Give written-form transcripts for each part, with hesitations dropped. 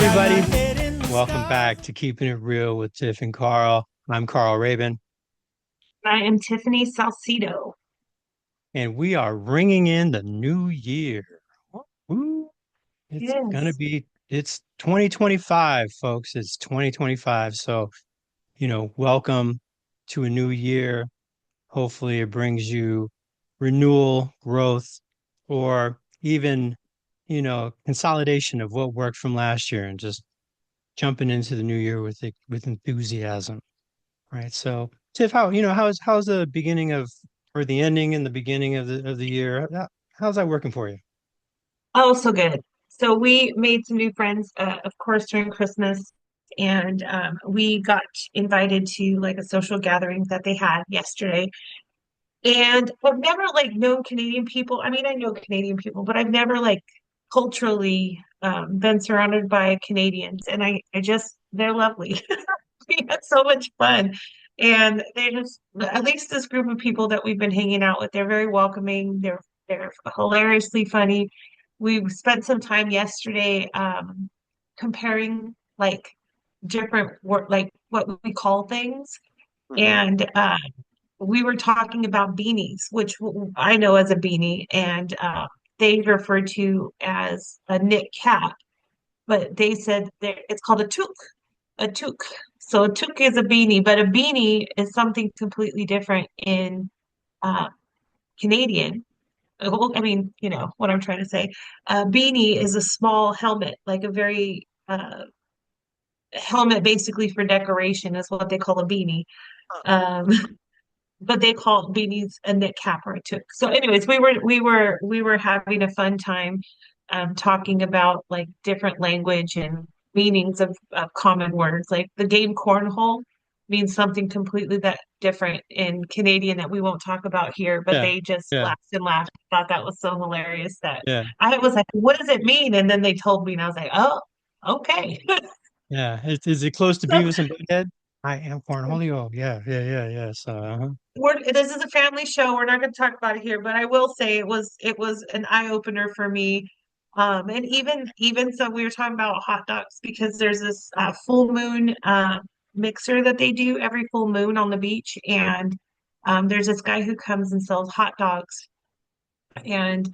Everybody, welcome back to Keeping It Real with Tiff and Carl. I'm Carl Rabun, I am Tiffany Salcido. and we are ringing in the new year. Woo. Yes. It's 2025, folks. It's 2025. So, welcome to a new year. Hopefully, it brings you renewal, growth, or even, consolidation of what worked from last year and just jumping into the new year with enthusiasm. Right. So, Tiff, how's the beginning of or the ending and the beginning of the year? How's that working for you? Oh, so good. So we made some new friends, of course, during Christmas, and we got invited to like a social gathering that they had yesterday. And I've never like known Canadian people. I mean, I know Canadian people, but I've never like culturally been surrounded by Canadians. And I just they're lovely. We had so much fun. And they just at least this group of people that we've been hanging out with, they're very welcoming. They're hilariously funny. We spent some time yesterday comparing like different word like what we call things. Hmm. And we were talking about beanies, which I know as a beanie, and they refer to as a knit cap, but they said it's called a toque. So a toque is a beanie, but a beanie is something completely different in uh, Canadian. Well, I mean, you know what I'm trying to say. A beanie is a small helmet, like a very helmet basically for decoration is what they call a beanie. Um, but they call beanies a knit cap or a toque. So, anyways, we were having a fun time talking about like different language and meanings of common words. Like the game cornhole means something completely that different in Canadian that we won't talk about here, but Yeah, they just yeah, laughed and laughed. Thought that was so hilarious that yeah, I was like, what does it mean? And then they told me, and I was like, oh, okay. yeah. Is it close to So Beavis and Butthead? I am Cornholio. Yeah, yeah, yeah, yeah. So, this is a family show. We're not going to talk about it here, but I will say it was an eye opener for me. And even so, we were talking about hot dogs because there's this full moon mixer that they do every full moon on the beach, and there's this guy who comes and sells hot dogs, and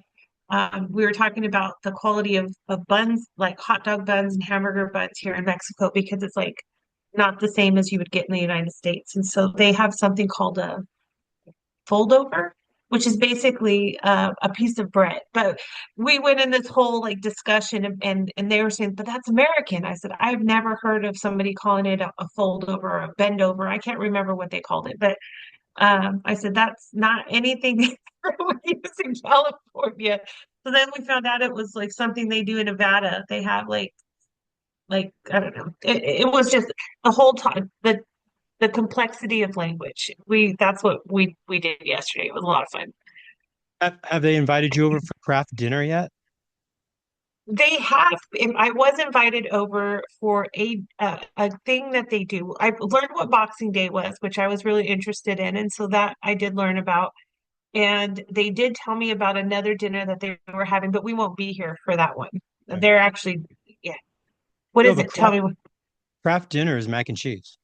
we were talking about the quality of buns, like hot dog buns and hamburger buns here in Mexico, because it's like not the same as you would get in the United States, and so they have something called a fold over, which is basically a piece of bread. But we went in this whole like discussion and they were saying, but that's American. I said, I've never heard of somebody calling it a fold over or a bend over. I can't remember what they called it, but I said, that's not anything we use in California. So then we found out it was like something they do in Nevada. They have like I don't know. It was just the whole time the complexity of language. We that's what we did yesterday. It was a lot of fun. have they invited you over for craft dinner yet? They have. I was invited over for a thing that they do. I learned what Boxing Day was, which I was really interested in, and so that I did learn about. And they did tell me about another dinner that they were having, but we won't be here for that one. Right. They're actually, yeah. What No, is but it? Tell me what. craft dinner is mac and cheese.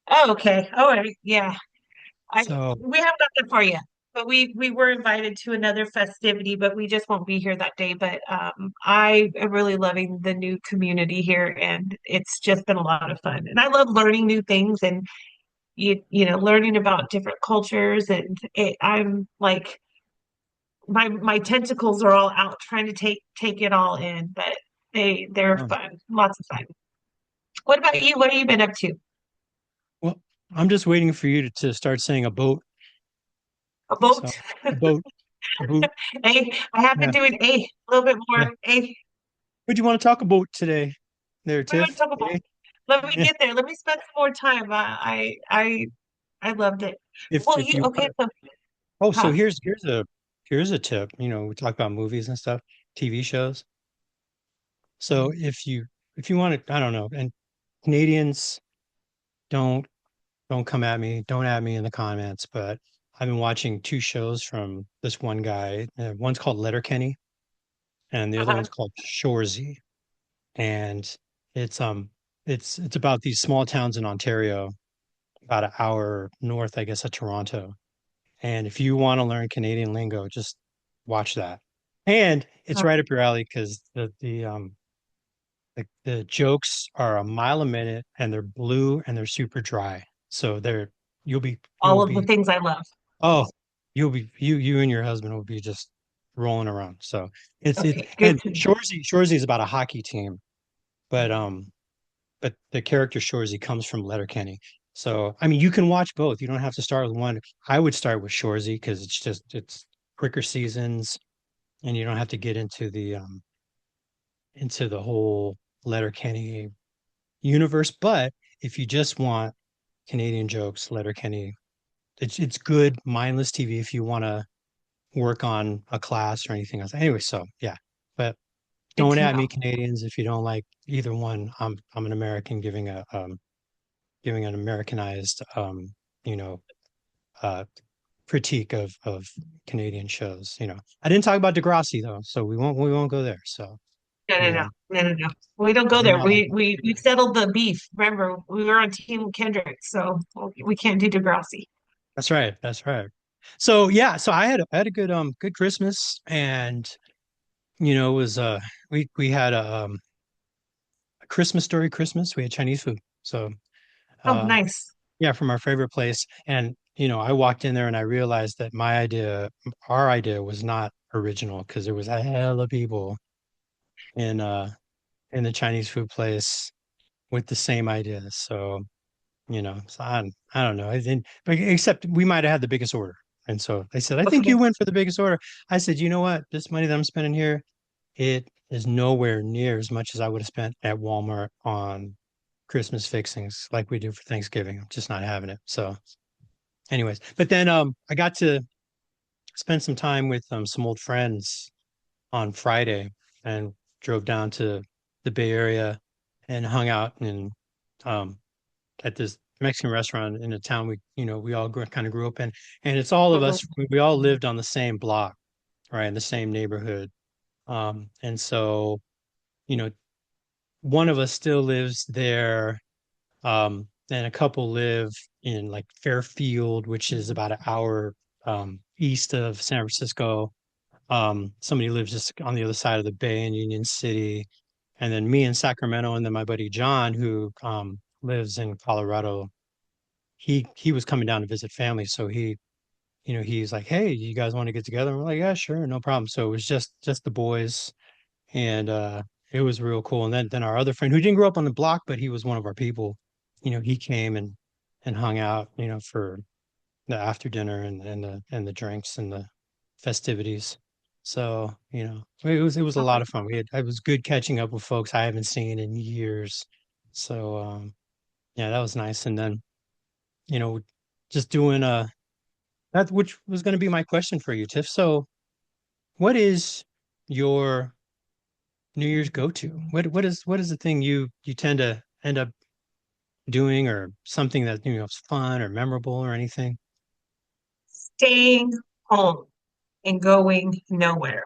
Oh, okay. All right. Yeah. I So, we haven't got that far yet, but we were invited to another festivity, but we just won't be here that day. But I am really loving the new community here, and it's just been a lot of fun. And I love learning new things and you know learning about different cultures. And I'm like my tentacles are all out trying to take it all in, but they're oh, fun, lots of fun. What about you? What have you been up to? well, I'm just waiting for you to start saying a boat. A So, boat? a boat, a boot. I have been Yeah, doing a little bit yeah. more a. What do you want to talk about today, there, We went Tiff? to Pickleball. Eh? Let me Yeah. get there. Let me spend some more time. I loved it. Well, If you you okay? want to, So, oh, so huh? here's a tip. We talk about movies and stuff, TV shows. So if you want to, I don't know, and Canadians don't don't come at me, don't at me in the comments, but I've been watching two shows from this one guy. One's called Letterkenny, and the other Uh-huh. one's called Shoresy. And It's it's about these small towns in Ontario, about an hour north, I guess, of Toronto. And if you want to learn Canadian lingo, just watch that. And it's Uh, right up your alley because the jokes are a mile a minute and they're blue and they're super dry. So you'll be you'll all of the be things I love. oh you and your husband will be just rolling around. So it's Okay, good and to know. Shorzy is about a hockey team, but the character Shorzy comes from Letterkenny. So I mean you can watch both. You don't have to start with one. I would start with Shorzy because it's quicker seasons and you don't have to get into the whole Letterkenny universe. But if you just want Canadian jokes, Letterkenny, it's good mindless TV if you want to work on a class or anything else. Anyway, so yeah, but Good don't to at me know. Canadians if you don't like either one. I'm an American giving an Americanized you know uh critique of Canadian shows. I didn't talk about Degrassi though, so we won't go there. So No, no, you no, know, no, no, no. We don't I go did there. not like that. We settled the beef. Remember, we were on Team Kendrick, so we can't do Degrassi. That's right. That's right. So yeah, so I had a good Christmas and it was we had a Christmas story Christmas. We had Chinese food. So Oh, uh nice. yeah, from our favorite place. And I walked in there and I realized that our idea was not original because there was a hell of people in uh in the Chinese food place with the same ideas. So I don't know. I didn't, but except we might have had the biggest order. And so they said, I think you Okay. went for the biggest order. I said, you know what? This money that I'm spending here, it is nowhere near as much as I would have spent at Walmart on Christmas fixings like we do for Thanksgiving. I'm just not having it. So, anyways, but then I got to spend some time with some old friends on Friday and drove down to the Bay Area and hung out and um at this Mexican restaurant in a town we all kind of grew up in, and it's all of us. Mhm. We all lived on the same block, right, in the same neighborhood. And so you know, one of us still lives there, and a couple live in like Fairfield, which is about an hour east of San Francisco. Somebody lives just on the other side of the bay in Union City, and then me in Sacramento, and then my buddy John, who lives in Colorado. He was coming down to visit family, so he's like, "Hey, you guys want to get together?" And we're like, "Yeah, sure, no problem." So it was just the boys, and it was real cool. And then our other friend who didn't grow up on the block, but he was one of our people, he came and hung out, for the after dinner and the drinks and the festivities. So, it was a lot of fun. It was good catching up with folks I haven't seen in years. So, yeah, that was nice. And then, you know, just doing that, which was going to be my question for you, Tiff. So, what is your New Year's go to? What is the thing you tend to end up doing, or something that is fun or memorable or anything? Staying home and going nowhere.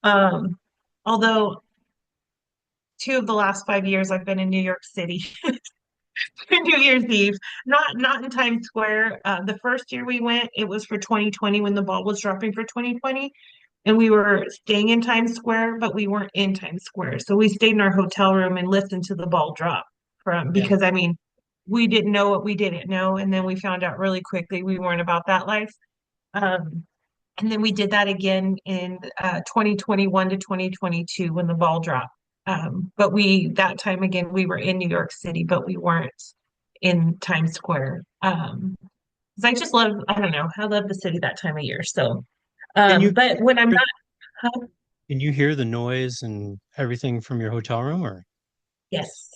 Um, although 2 of the last 5 years I've been in New York City for New Year's Eve, not in Times Square. The first year we went, it was for 2020 when the ball was dropping for 2020. And we were staying in Times Square, but we weren't in Times Square. So we stayed in our hotel room and listened to the ball drop Yeah. because I mean, we didn't know what we didn't know. And then we found out really quickly we weren't about that life. Um, and then we did that again in 2021 to 2022 when the ball dropped. But that time again, we were in New York City, but we weren't in Times Square. 'Cause I just love, I don't know, I love the city that time of year. So, Can you but when I'm not, can you hear the noise and everything from your hotel room, or yes.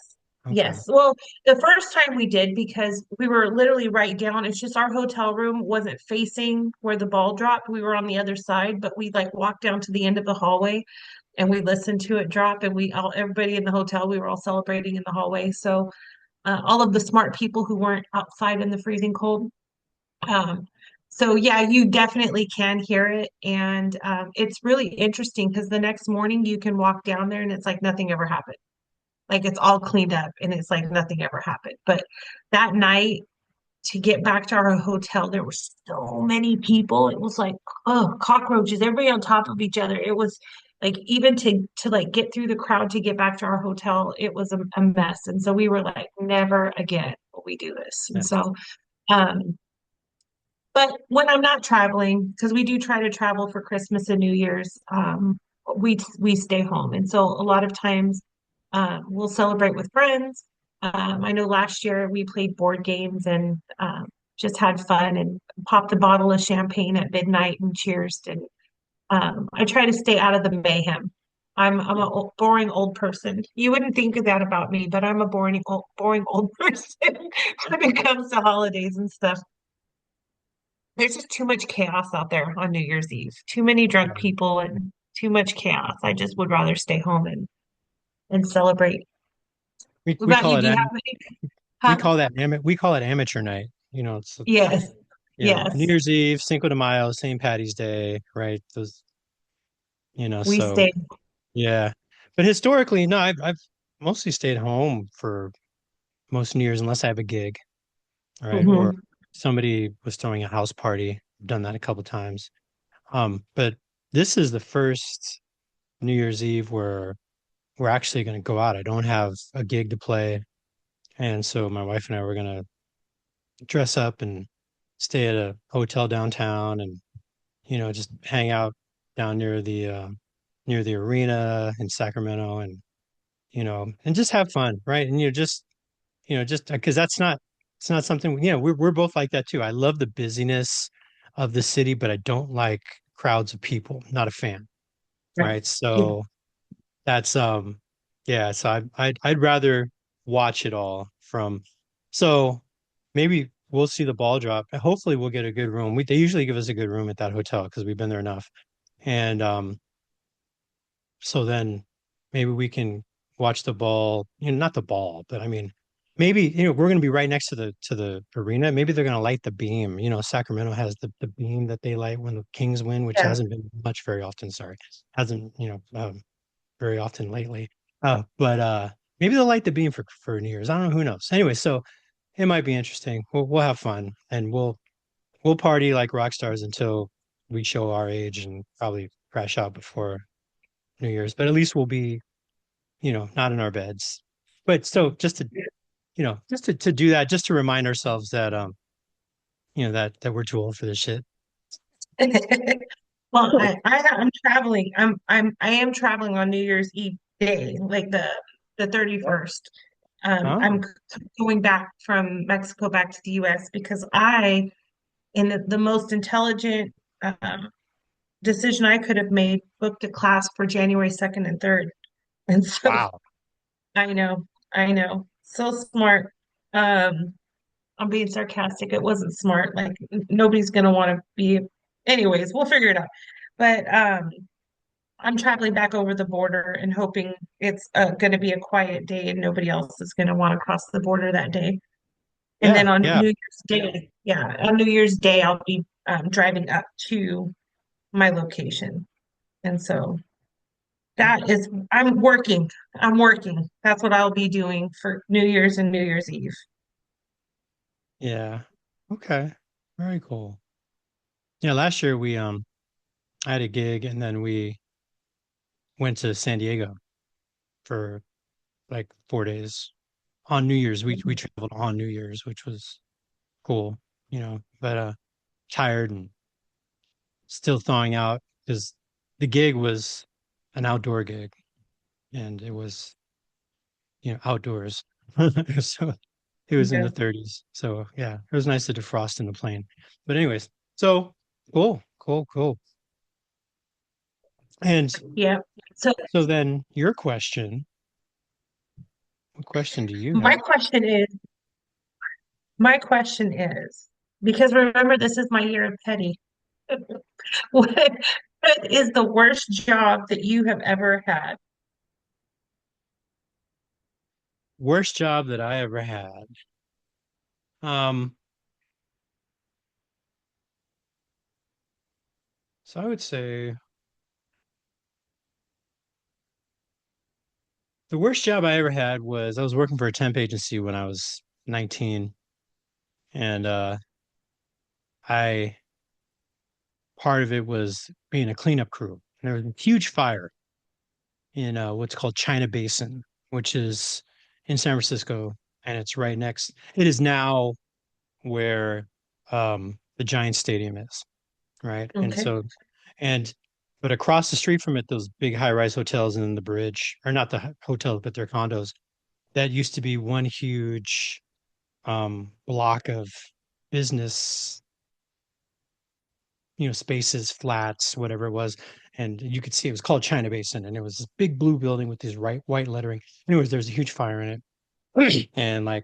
okay. Yes. Well, the first time we did because we were literally right down. It's just our hotel room wasn't facing where the ball dropped. We were on the other side, but we like walked down to the end of the hallway and we listened to it drop and everybody in the hotel, we were all celebrating in the hallway. So all of the smart people who weren't outside in the freezing cold. Um, so yeah, you definitely can hear it. And it's really interesting because the next morning you can walk down there and it's like nothing ever happened. like it's all cleaned up and it's like nothing ever happened. But that night to get back to our hotel, there were so many people. It was like, oh, cockroaches, everybody on top of each other. It was like even to like get through the crowd to get back to our hotel, it was a mess. And so we were like, never again will we do this. And Yeah. so but when I'm not traveling, because we do try to travel for Christmas and New Year's, we stay home. And so a lot of times we'll celebrate with friends. I know last year we played board games and just had fun and popped a bottle of champagne at midnight and cheers. And I try to stay out of the mayhem. I'm a boring old person. You wouldn't think of that about me, but I'm a boring old person when it comes to holidays and stuff. There's just too much chaos out there on New Year's Eve. Too many drunk people and too much chaos. I just would rather stay home and celebrate. What We about call you? it Do you have any? Huh? we call it amateur night. You know, it's Yes, New yes. Year's Eve, Cinco de Mayo, St. Patty's Day, right? Those, We so stay. yeah. But historically, no, I've mostly stayed home for most New Year's unless I have a gig, right? Or Hmm. somebody was throwing a house party. I've done that a couple times. But this is the first New Year's Eve where we're actually going to go out. I don't have a gig to play, and so my wife and I were going to dress up and stay at a hotel downtown, and just hang out down near the arena in Sacramento, and and just have fun, right? And just because it's not something, we're both like that too. I love the busyness of the city, but I don't like crowds of people. Not a fan, Right. right? Yeah. So that's yeah, so I'd rather watch it all from so maybe we'll see the ball drop. Hopefully we'll get a good room. They usually give us a good room at that hotel because we've been there enough. And so then maybe we can watch the ball, not the ball, but I mean maybe we're going to be right next to the arena. Maybe they're going to light the beam. Sacramento has the beam that they light when the Kings win, which Yeah. hasn't been much very often, sorry. Hasn't, very often lately. But maybe they'll light the beam for New Year's. I don't know, who knows. Anyway, so it might be interesting. We'll have fun and we'll party like rock stars until we show our age and probably crash out before New Year's. But at least we'll be, not in our beds. But so just to, to do that, just to remind ourselves that that we're too old for this shit. Well, I'm traveling. I am traveling on New Year's Eve day, like the 31st. I'm Oh, going back from Mexico back to the US because in the most intelligent um, decision I could have made, booked a class for January 2nd and 3rd. And so wow. I know, I know, so smart. Um, I'm being sarcastic. It wasn't smart. Like nobody's gonna want to be. Anyways, we'll figure it out. But I'm traveling back over the border and hoping it's going to be a quiet day and nobody else is going to want to cross the border that day. And then Yeah, on yeah, New Year's Day, yeah, on New Year's Day, I'll be driving up to my location. And so that is, I'm working. I'm working. That's what I'll be doing for New Year's and New Year's Eve. yeah. Okay. Very cool. Yeah, last year I had a gig and then we went to San Diego for like 4 days on New Year's. We traveled on New Year's, which was cool, but tired and still thawing out because the gig was an outdoor gig and it was, outdoors. So it was in Yeah. the 30s. So yeah, it was nice to defrost in the plane. But anyways, so cool, cool, cool. And Yeah. So so then your question, what question do you my have? question is, my question is, because remember, this is my year of petty. What, what is the worst job that you have ever had? Worst job that I ever had. Um, so I would say The worst job I ever had was I was working for a temp agency when I was 19, and I part of it was being a cleanup crew. And there was a huge fire in what's called China Basin, which is in San Francisco, and it's right next. It is now where the Giants Stadium is, right? And Okay. so, and but across the street from it, those big high-rise hotels and then the bridge, or not the hotels, but they're condos. That used to be one huge block of business, spaces, flats, whatever it was. And you could see it was called China Basin, and it was this big blue building with this white lettering. Anyways, there's a huge fire in it, and like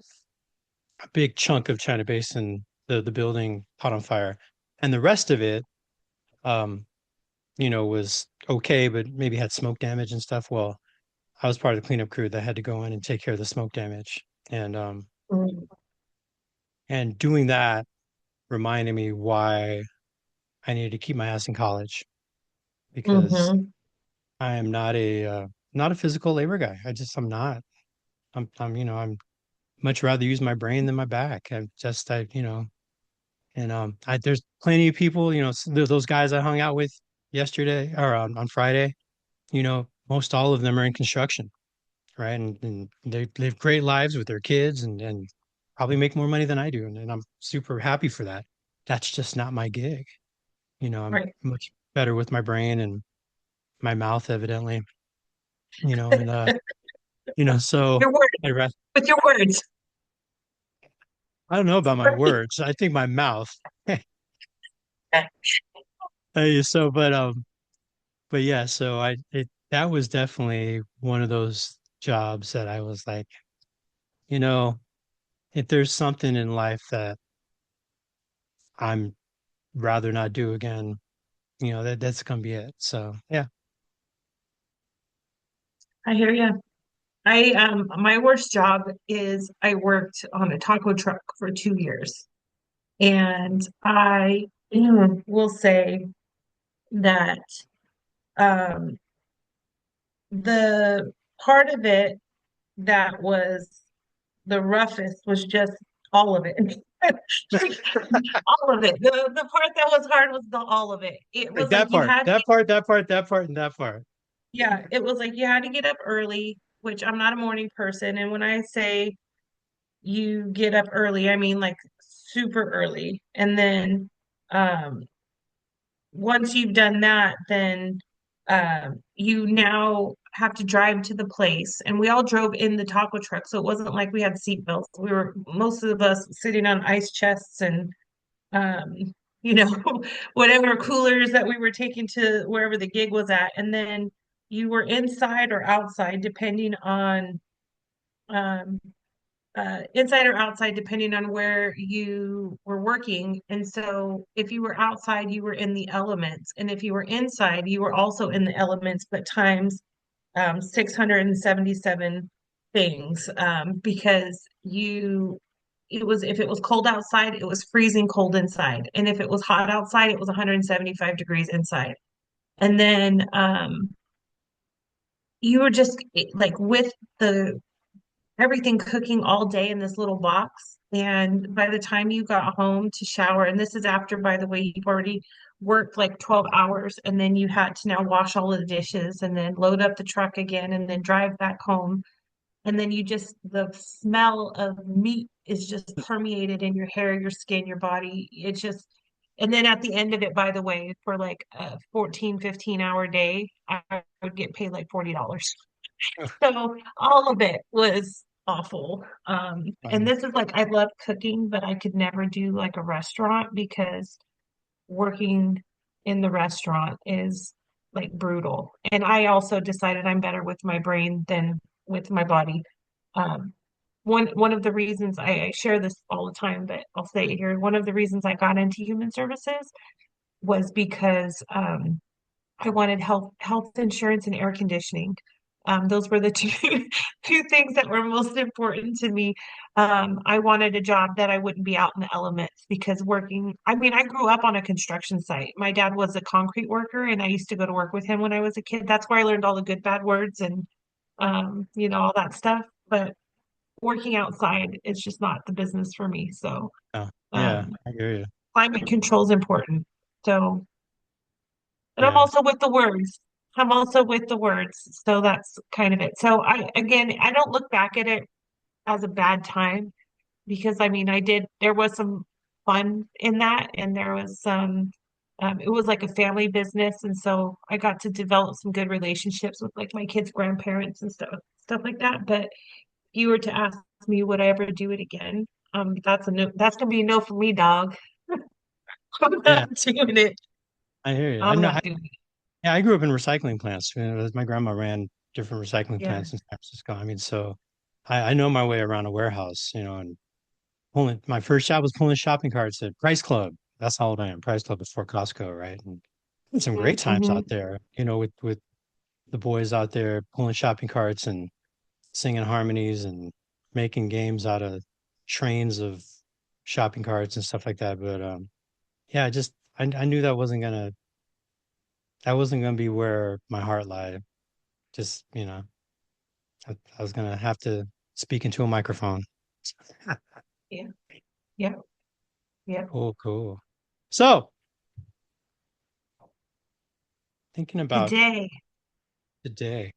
a big chunk of China Basin, the building caught on fire, and the rest of it, um, was okay, but maybe had smoke damage and stuff. Well, I was part of the cleanup crew that had to go in and take care of the smoke damage, Mm-hmm. and doing that reminded me why I needed to keep my ass in college because Mm-hmm. I am not a physical labor guy. I'm not. I'm much rather use my brain than my back. There's plenty of people, those guys I hung out with yesterday or on Friday, most all of them are in construction, right? And they live great lives with their kids and probably make more money than I do. And I'm super happy for that. That's just not my gig. I'm Right. much better with my brain and my mouth, evidently, and so Your words, I rest. with your words. I don't know about my Right. words. I think my mouth. So, but yeah, so that was definitely one of those jobs that I was like, you know, if there's something in life that I'm rather not do again, that's gonna be it. So yeah. I hear you. My worst job is I worked on a taco truck for 2 years. And I will say that um, the part of it that was the roughest was just all of it. All of it. The part that was hard was the all of it. It Like was like that you part, had that part, that part, that part, and that part. yeah, it was like you had to get up early, which I'm not a morning person. And when I say you get up early, I mean like super early. And then um once you've done that, then you now have to drive to the place. And we all drove in the taco truck, so it wasn't like we had seat belts. We were most of us sitting on ice chests and um, you know, whatever coolers that we were taking to wherever the gig was at. And then you were inside or outside, depending on um, inside or outside, depending on where you were working. And so if you were outside, you were in the elements. And if you were inside, you were also in the elements, but times 677 things because it was if it was cold outside, it was freezing cold inside. And if it was hot outside, it was 175 degrees inside. And then you were just like with the everything cooking all day in this little box. And by the time you got home to shower, and this is after, by the way, you've already worked like 12 hours, and then you had to now wash all of the dishes and then load up the truck again and then drive back home. And then the smell of meat is just permeated in your hair, your skin, your body. It's just, and then at the end of it, by the way, for like a 14, 15-hour day, I would get paid like $40. So all of it was awful. And Fine. this is like I love cooking, but I could never do like a restaurant because working in the restaurant is like brutal. And I also decided I'm better with my brain than with my body. Um, one of the reasons I share this all the time, but I'll say it here. One of the reasons I got into human services was because I wanted health insurance and air conditioning. Those were the two two things that were most important to me. I wanted a job that I wouldn't be out in the elements because I mean, I grew up on a construction site. My dad was a concrete worker, and I used to go to work with him when I was a kid. That's where I learned all the good bad words and all that stuff. But working outside is just not the business for me. So Oh, yeah, um, I hear you. climate control is important. So, and I'm Yeah, also with the words. I'm also with the words. So that's kind of it. So again, I don't look back at it as a bad time because I mean, there was some fun in that and there was it was like a family business. And so I got to develop some good relationships with like my kids' grandparents and stuff like that. But if you were to ask me, would I ever do it again? That's a no, that's gonna be a no for me, dog. I'm yeah, not doing it. I hear you. I I'm know. not doing it. Yeah, I grew up in recycling plants. My grandma ran different recycling Yeah. plants in San Francisco. I mean, so I know my way around a warehouse, and pulling my first job was pulling shopping carts at Price Club. That's how old I am. Price Club before Costco, right? And some great times Mm-hmm. out there, with the boys out there pulling shopping carts and singing harmonies and making games out of trains of shopping carts and stuff like that. But yeah, I knew that wasn't gonna be where my heart lied. Just, I was gonna have to speak into a microphone. Yeah. Yeah. Yeah. Cool, cool. So, thinking about Today. today,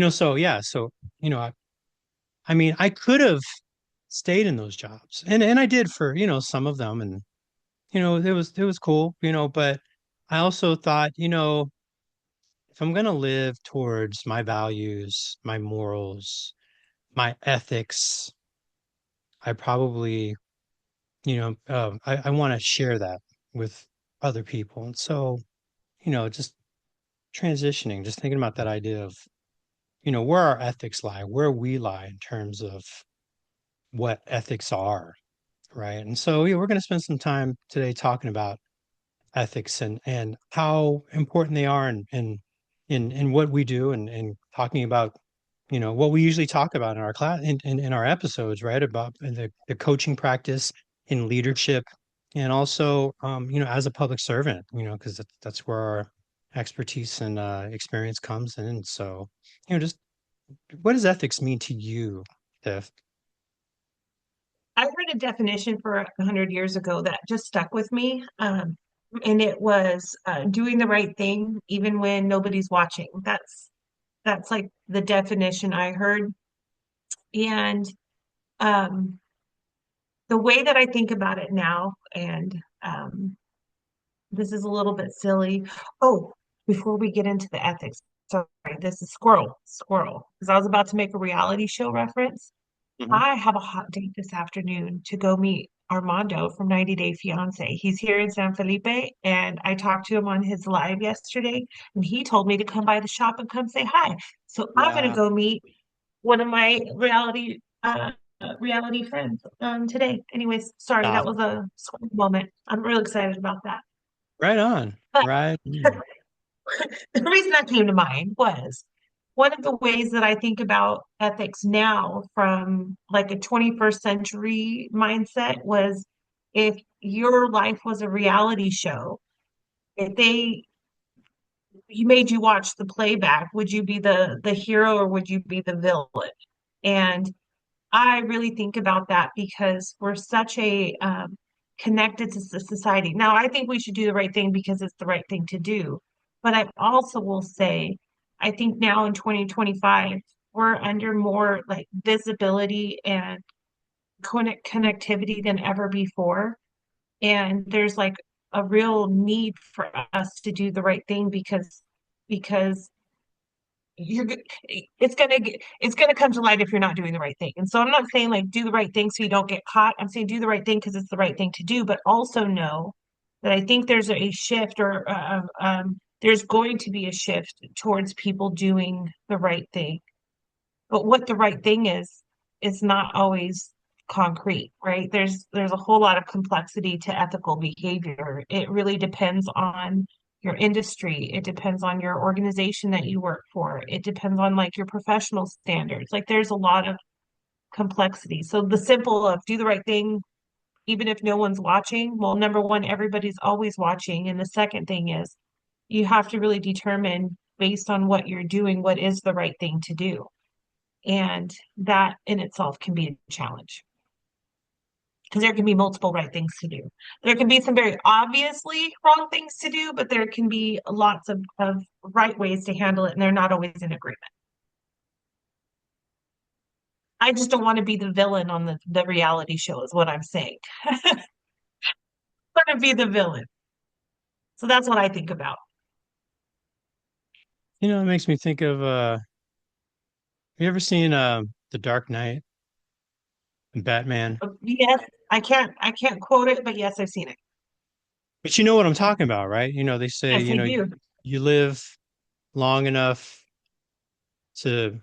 so yeah, so I mean, I could have stayed in those jobs, and I did for some of them, and it was cool, but I also thought, if I'm gonna live towards my values, my morals, my ethics, I probably, I want to share that with other people, and so just transitioning, just thinking about that idea of where our ethics lie, where we lie in terms of what ethics are, right? And so yeah, we're going to spend some time today talking about ethics and how important they are in what we do and talking about what we usually talk about in our class in our episodes, right? About the coaching practice in leadership and also as a public servant, because that's where our expertise and experience comes in. So, just what does ethics mean to you, Tiff? I heard a definition for 100 years ago that just stuck with me. And it was doing the right thing even when nobody's watching. That's like the definition I heard. And um, the way that I think about it now, and this is a little bit silly. Oh, before we get into the ethics, sorry, this is squirrel, because I was about to make a reality show reference. Mhm. I have a hot date this afternoon to go meet Armando from 90 Day Fiance. He's here in San Felipe, and I talked to him on his live yesterday, and he told me to come by the shop and come say hi. So I'm gonna Wow. go meet one of my reality friends today. Anyways, sorry, Ah, that was a squirrel moment. I'm real excited about that. right on. But Right. Mm. the reason that came to mind was one of the ways that I think about ethics now from like a 21st century mindset was if your life was a reality show, if he made you watch the playback, would you be the hero or would you be the villain? And I really think about that because we're such a connected to society. Now, I think we should do the right thing because it's the right thing to do. But I also will say, I think now in 2025, we're under more like visibility and connectivity than ever before. And there's like a real need for us to do the right thing because you're it's gonna come to light if you're not doing the right thing. And so I'm not saying like do the right thing so you don't get caught. I'm saying do the right thing because it's the right thing to do, but also know that I think there's a shift or there's going to be a shift towards people doing the right thing. But what the right thing is not always concrete, right? There's a whole lot of complexity to ethical behavior. It really depends on your industry. It depends on your organization that you work for. It depends on like your professional standards. Like there's a lot of complexity. So the simple of do the right thing even if no one's watching, well, number one, everybody's always watching. And the second thing is you have to really determine based on what you're doing, what is the right thing to do. And that in itself can be a challenge because there can be multiple right things to do. There can be some very obviously wrong things to do, but there can be lots of right ways to handle it, and they're not always in agreement. I just don't want to be the villain on the reality show, is what I'm saying. I want to be the villain. So that's what I think about. It makes me think of have you ever seen The Dark Knight and Batman? Yes, I can't quote it, but yes, I've seen it. But you know what I'm talking about, right? They say, Yes, I do. you live long enough to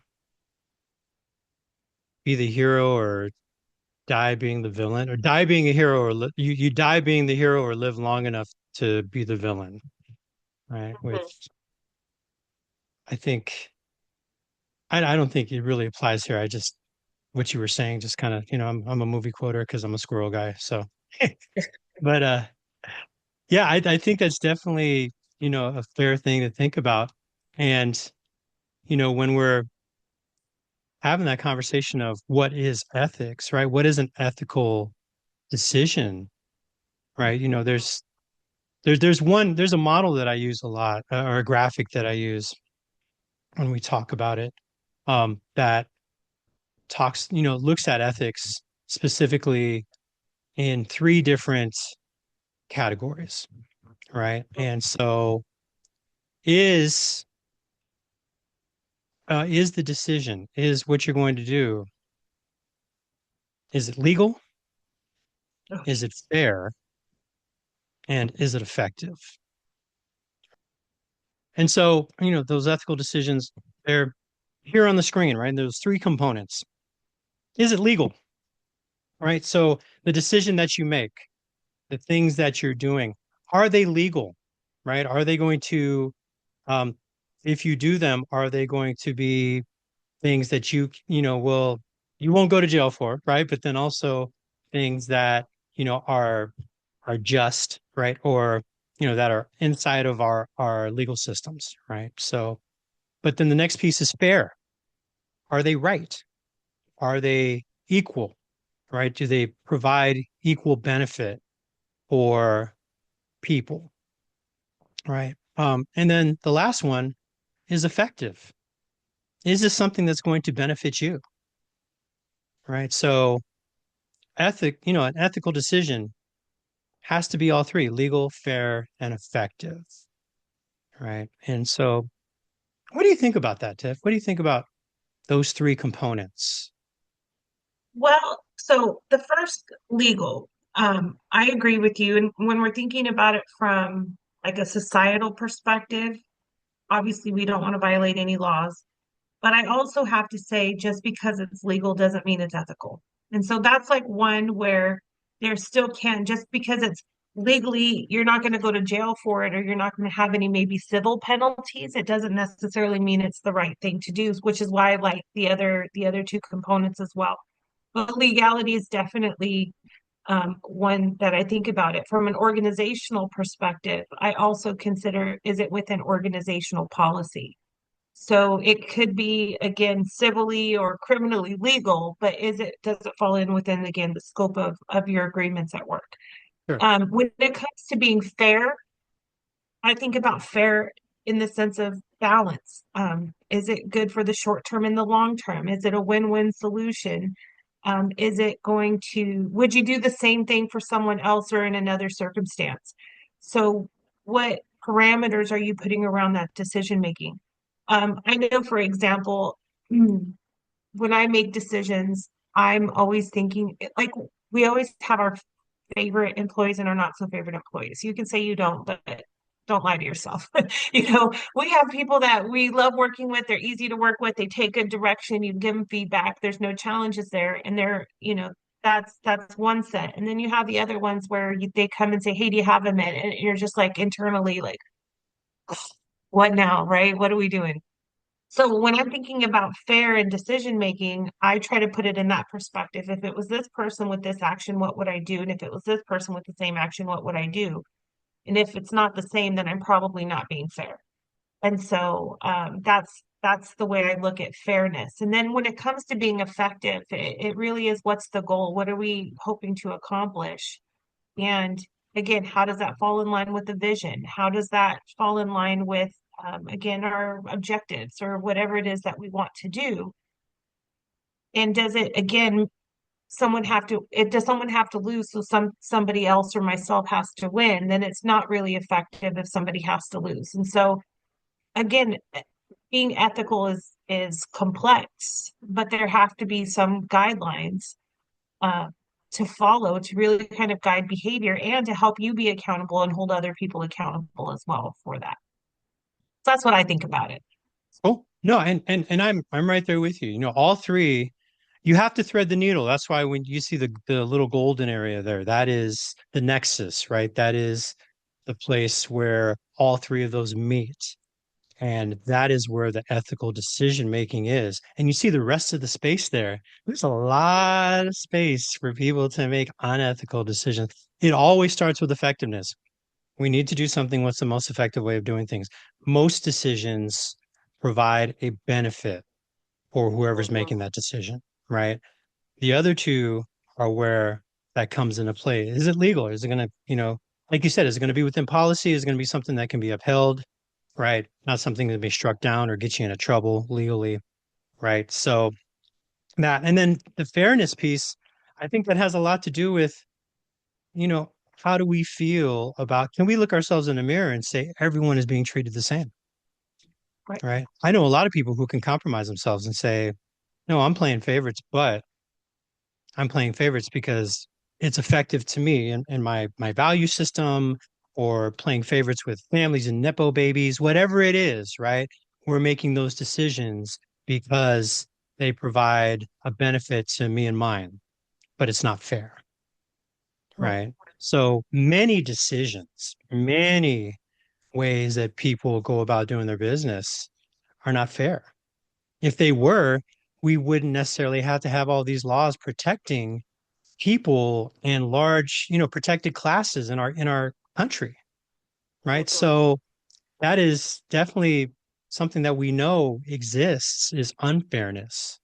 be the hero or die being the villain, or die being a hero, or you die being the hero, or live long enough to be the villain, right? Mhm. Which I think I don't think it really applies here. I just what you were saying, just kind of, I'm a movie quoter because I'm a squirrel guy. So, but yeah, I think that's definitely, a fair thing to think about. And, when we're having that conversation of what is ethics, right? What is an ethical decision, right? There's a model that I use a lot, or a graphic that I use when we talk about it, that looks at ethics specifically in three different categories, right? And so is is the decision, is what you're going to do, is it legal? Is Okay. it fair? And is it effective? And so, those ethical decisions, they're here on the screen, right? Those three components. Is it legal? Right? So the decision that you make, the things that you're doing, are they legal? Right? Are they going to, um, if you do them, are they going to be things that you won't go to jail for, right? But then also things that, are just, right? Or, that are inside of our legal systems, right? So, but then the next piece is fair. Are they right? Are they equal, right? Do they provide equal benefit for people, right? And then the last one is effective. Is this something that's going to benefit you, right? So an ethical decision has to be all three: legal, fair, and effective, right? And so, what do you think about that, Tiff? What do you think about those three components? Well, so the first legal, I agree with you. And when we're thinking about it from like a societal perspective, obviously we don't want to violate any laws. But I also have to say, just because it's legal doesn't mean it's ethical. And so that's like one where there still can, just because it's legally, you're not going to go to jail for it, or you're not going to have any maybe civil penalties. It doesn't necessarily mean it's the right thing to do, which is why I like the other two components as well. But legality is definitely one that I think about it from an organizational perspective. I also consider, is it within organizational policy? So it could be, again, civilly or criminally legal, but does it fall in within, again, the scope of your agreements at work? Sure. When it comes to being fair, I think about fair in the sense of balance. Is it good for the short term and the long term? Is it a win-win solution? Is it would you do the same thing for someone else or in another circumstance? So, what parameters are you putting around that decision making? I know, for example, when I make decisions, I'm always thinking like we always have our favorite employees and our not so favorite employees. You can say you don't, but don't lie to yourself. We have people that we love working with. They're easy to work with. They take good direction. You give them feedback. There's no challenges there. And that's one set. And then you have the other ones where they come and say, "Hey, do you have a minute?" And you're just like internally like, what now, right? What are we doing? So when I'm thinking about fair and decision making, I try to put it in that perspective. If it was this person with this action, what would I do? And if it was this person with the same action, what would I do? And if it's not the same, then I'm probably not being fair. And so that's the way I look at fairness. And then when it comes to being effective, it really is what's the goal? What are we hoping to accomplish? And again, how does that fall in line with the vision? How does that fall in line with, again, our objectives or whatever it is that we want to do? And does it, again, does someone have to lose so somebody else or myself has to win? Then it's not really effective if somebody has to lose. And so again, being ethical is complex, but there have to be some guidelines uh, to follow to really kind of guide behavior and to help you be accountable and hold other people accountable as well for that. So that's what I think about it. Oh, no, and I'm right there with you. You know, all three, you have to thread the needle. That's why when you see the little golden area there, that is the nexus, right? That is the place where all three of those meet. And that is where the ethical decision making is. And you see the rest of the space there. There's a lot of space for people to make unethical decisions. It always starts with effectiveness. We need to do something. What's the most effective way of doing things? Most decisions provide a benefit for whoever's making Mhm. that decision, right? The other two are where that comes into play. Is it legal? Is it going to, like you said, is it going to be within policy? Is it going to be something that can be upheld, right? Not something that be struck down or get you into trouble legally, right? So that, and then the fairness piece, I think that has a lot to do with, you know, how do we feel about, can we look ourselves in the mirror and say everyone is being treated the same, Right. right? I know a lot of people who can compromise themselves and say, no, I'm playing favorites, but I'm playing favorites because it's effective to me and my value system, or playing favorites with families and nepo babies, whatever it is, right? We're making those decisions because they provide a benefit to me and mine, but it's not fair, Right. right? So many decisions, many ways that people go about doing their business are not fair. If they were, we wouldn't necessarily have to have all these laws protecting people and large, protected classes in our country, right? Mhm. So that is definitely something that we know exists is unfairness,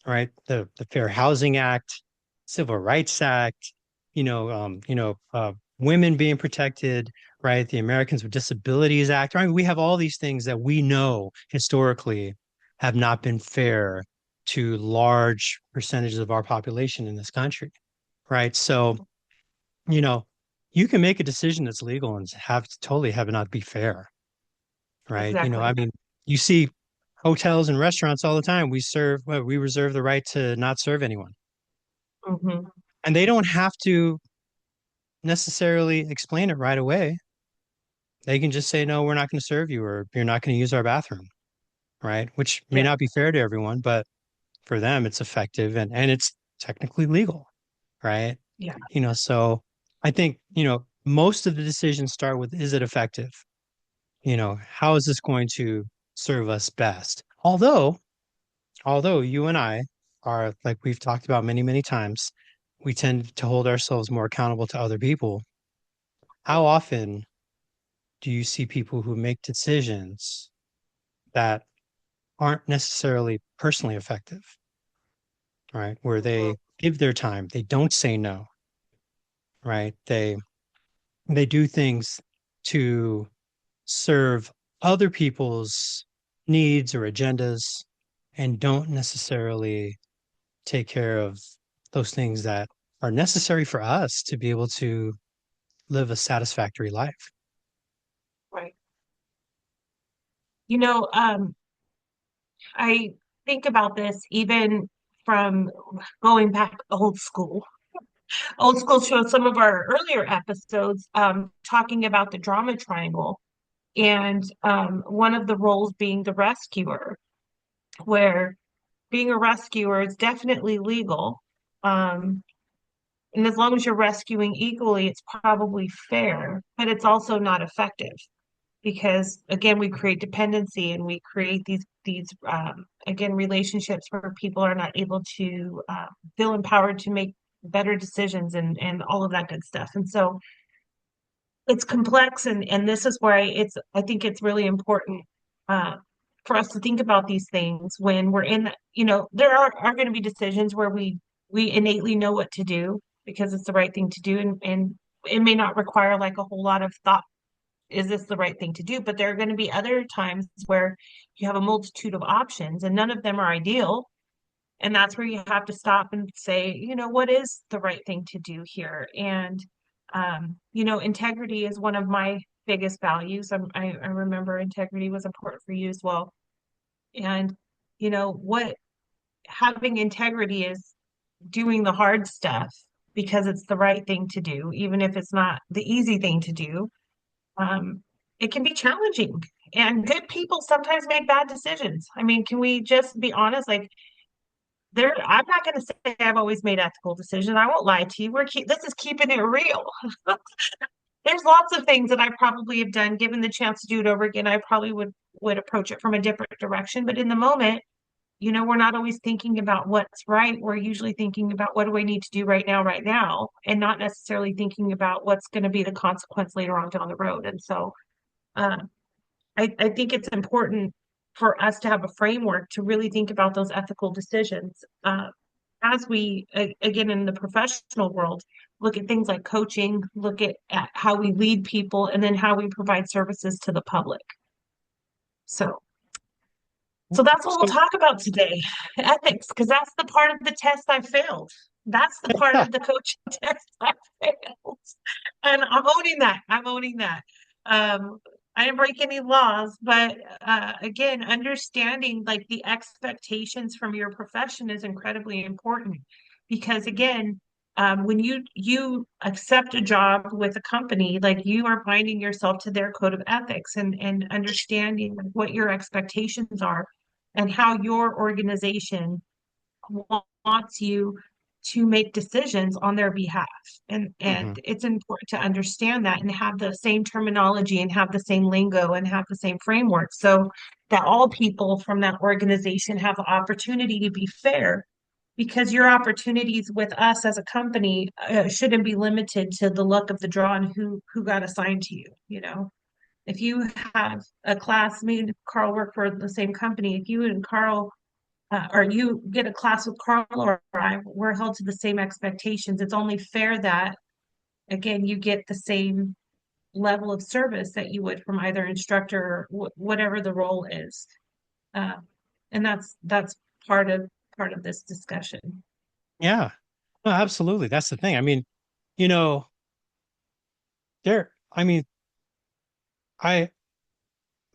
right? The Fair Housing Act, Civil Rights Act, women being protected, right? The Americans with Disabilities Act, right? We have all these things that we know historically have not been fair to large percentages of our population in this country, right? So, you know, you can make a decision that's legal and have totally have it not be fair, right? I Exactly. mean, you see hotels and restaurants all the time. We reserve the right to not serve anyone. Hmm. And they don't have to necessarily explain it right away. They can just say, no, we're not going to serve you, or you're not going to use our bathroom, right? Which may Yeah. not be fair to everyone, but for them, it's effective and it's technically legal, right? Yeah. So I think, most of the decisions start with, is it effective? How is this going to serve us best? Although you and I are, like we've talked about many, many times, we tend to hold ourselves more accountable to other people. How often do you see people who make decisions that aren't necessarily personally effective, right? Where Mhm. they give their time, they don't say no, right? They do things to serve other people's needs or agendas and don't necessarily take care of those things that are necessary for us to be able to live a satisfactory life. Right. You know, I think about this even from going back old school. Old school showed some of our earlier episodes talking about the drama triangle and one of the roles being the rescuer, where being a rescuer is definitely legal. Um, and as long as you're rescuing equally, it's probably fair, but it's also not effective because again, we create dependency and we create these again relationships where people are not able to feel empowered to make better decisions and all of that good stuff. And so it's complex and this is why I think it's really important. uh, for us to think about these things when we're in, there are going to be decisions where we innately know what to do because it's the right thing to do, and it may not require like a whole lot of thought. Is this the right thing to do? But there are going to be other times where you have a multitude of options and none of them are ideal. And that's where you have to stop and say, what is the right thing to do here? And, integrity is one of my biggest values. I remember integrity was important for you as well. And, what having integrity is doing the hard stuff because it's the right thing to do, even if it's not the easy thing to do. um, it can be challenging. And good people sometimes make bad decisions. I mean, can we just be honest? Like, I'm not going to say I've always made ethical decisions. I won't lie to you. This is keeping it real. There's lots of things that I probably have done. Given the chance to do it over again, I probably would approach it from a different direction. But in the moment, we're not always thinking about what's right. We're usually thinking about what do I need to do right now, and not necessarily thinking about what's going to be the consequence later on down the road. And so, uh, I think it's important for us to have a framework to really think about those ethical decisions. As we, again, in the professional world, look at things like coaching, look at how we lead people, and then how we provide services to the public. So, so that's what we'll So, talk about today, ethics, because that's the part of the test I failed. That's the part of the coaching test I failed. And I'm owning that. I'm owning that. Um, I didn't break any laws, but again, understanding like the expectations from your profession is incredibly important because again, when you accept a job with a company, like you are binding yourself to their code of ethics and understanding what your expectations are and how your organization wants you to make decisions on their behalf. And mhm. it's important to understand that and have the same terminology and have the same lingo and have the same framework so that all people from that organization have the opportunity to be fair because your opportunities with us as a company shouldn't be limited to the luck of the draw and who got assigned to you. If you have a class, me and Carl work for the same company, if you and Carl or you get a class with Carl or we're held to the same expectations. It's only fair that, again, you get the same level of service that you would from either instructor or whatever the role is. Uh, and that's part of part of this discussion. Yeah, no, absolutely. That's the thing. I mean, you know, I mean, I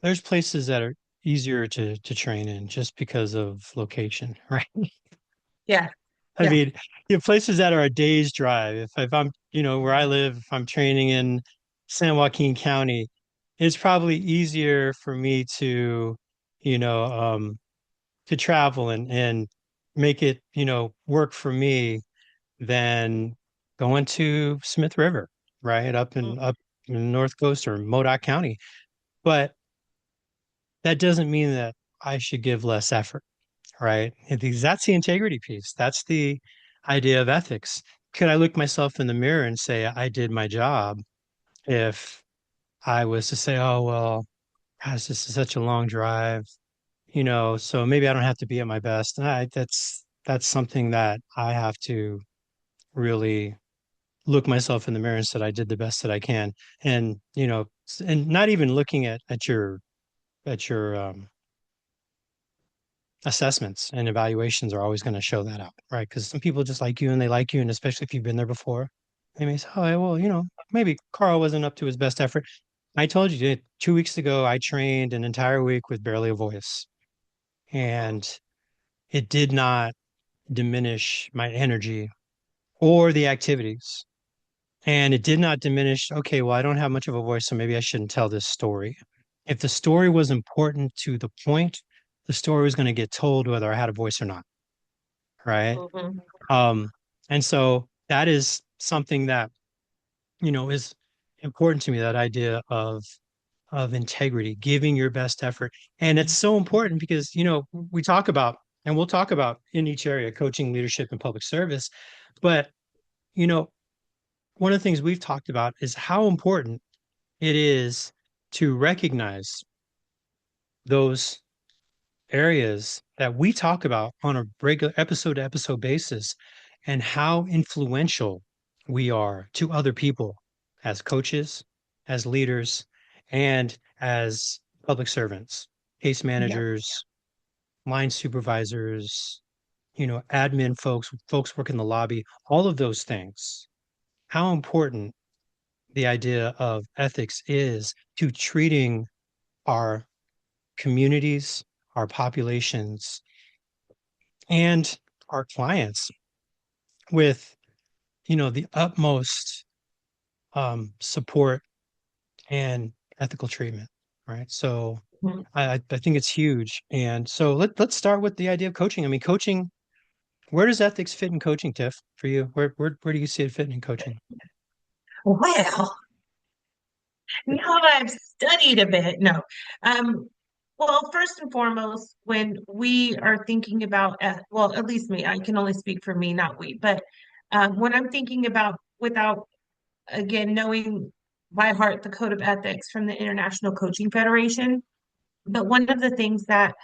there's places that are easier to train in just because of location, right? Yeah, I yeah. mean, you have places that are a day's drive. If I'm, where I live, if I'm training in San Joaquin County, it's probably easier for me you know, um, to travel and make it, work for me than going to Smith River, right? Up in the North Coast or Modoc County. But that doesn't mean that I should give less effort, right? Because that's the integrity piece. That's the idea of ethics. Could I look myself in the mirror and say I did my job if I was to say, oh, well, gosh, this is such a long drive, so maybe I don't have to be at my best. And that's something that I have to really look myself in the mirror and said I did the best that I can. And, and not even looking at your assessments and evaluations are always going to show that out, right? Because some people just like you and they like you, and especially if you've been there before, they may say, "Oh, yeah, well, maybe Carl wasn't up to his best effort." I told you 2 weeks ago, I trained an entire week with barely a voice, and it did not diminish my energy or the activities. And it did not diminish, okay, well, I don't have much of a voice, so maybe I shouldn't tell this story. If the story was important to the point, the story was going to get told whether I had a voice or not, right? Mhm. Um, and so that is something that, is important to me, that idea of integrity, giving your best effort. And it's so important because, we talk about, and we'll talk about in each area, coaching, leadership, and public service. But, you know, one of the things we've talked about is how important it is to recognize those areas that we talk about on a regular episode to episode basis and how influential we are to other people as coaches, as leaders, and as public servants, case Yeah. managers, line supervisors, admin folks, folks work in the lobby, all of those things. How important the idea of ethics is to treating our communities, our populations, and our clients with, the utmost support and ethical treatment, right? So Mhm. I think it's huge. And so let's start with the idea of coaching. I mean, coaching, where does ethics fit in coaching, Tiff, for you? Where do you see it fitting in coaching? Well, now that I've studied a bit, no. Um, well, first and foremost, when we are thinking about, well, at least me, I can only speak for me, not we, but when I'm thinking about, without again knowing by heart the code of ethics from the International Coaching Federation, but one of the things that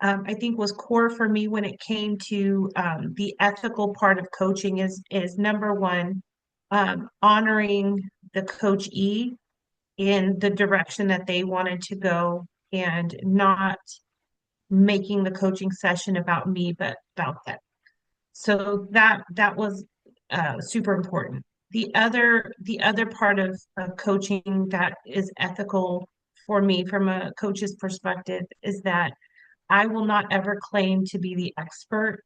I think was core for me when it came to the ethical part of coaching is number one, honoring the coachee in the direction that they wanted to go and not making the coaching session about me, but about them. So that was super important. The other part of coaching that is ethical for me from a coach's perspective is that I will not ever claim to be the expert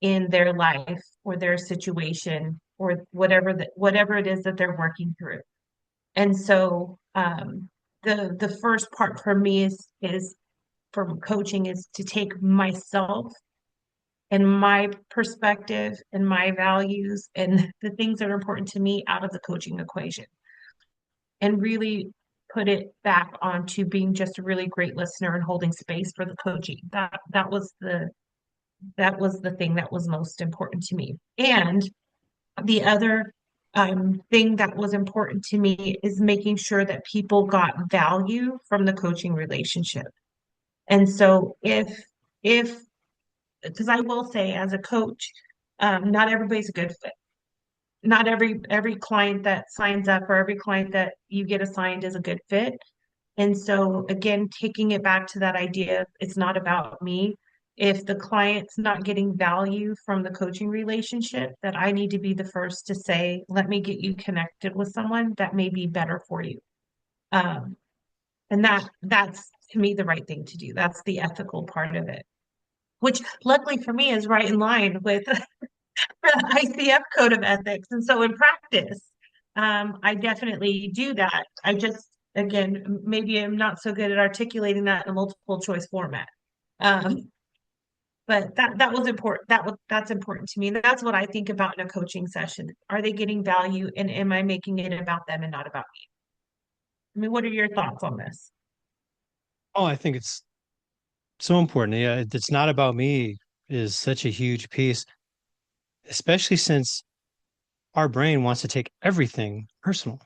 in their life or their situation or whatever it is that they're working through. And so the first part for me is from coaching is to take myself and my perspective and my values and the things that are important to me out of the coaching equation and really put it back onto being just a really great listener and holding space for the coaching. That was the thing that was most important to me. And the other thing that was important to me is making sure that people got value from the coaching relationship. And so if because I will say as a coach, not everybody's a good fit. Not every client that signs up or every client that you get assigned is a good fit. And so again, taking it back to that idea, it's not about me. If the client's not getting value from the coaching relationship, that I need to be the first to say, let me get you connected with someone that may be better for you. Um, and that's to me the right thing to do. That's the ethical part of it, which luckily for me is right in line with the ICF code of ethics. And so in practice, I definitely do that. I just, again, maybe I'm not so good at articulating that in a multiple choice format. Um, but that was important. That's important to me. And that's what I think about in a coaching session. Are they getting value and am I making it about them and not about me? I mean, what are your thoughts on this? Oh, I think it's so important. Yeah, it's not about me is such a huge piece, especially since our brain wants to take everything personal.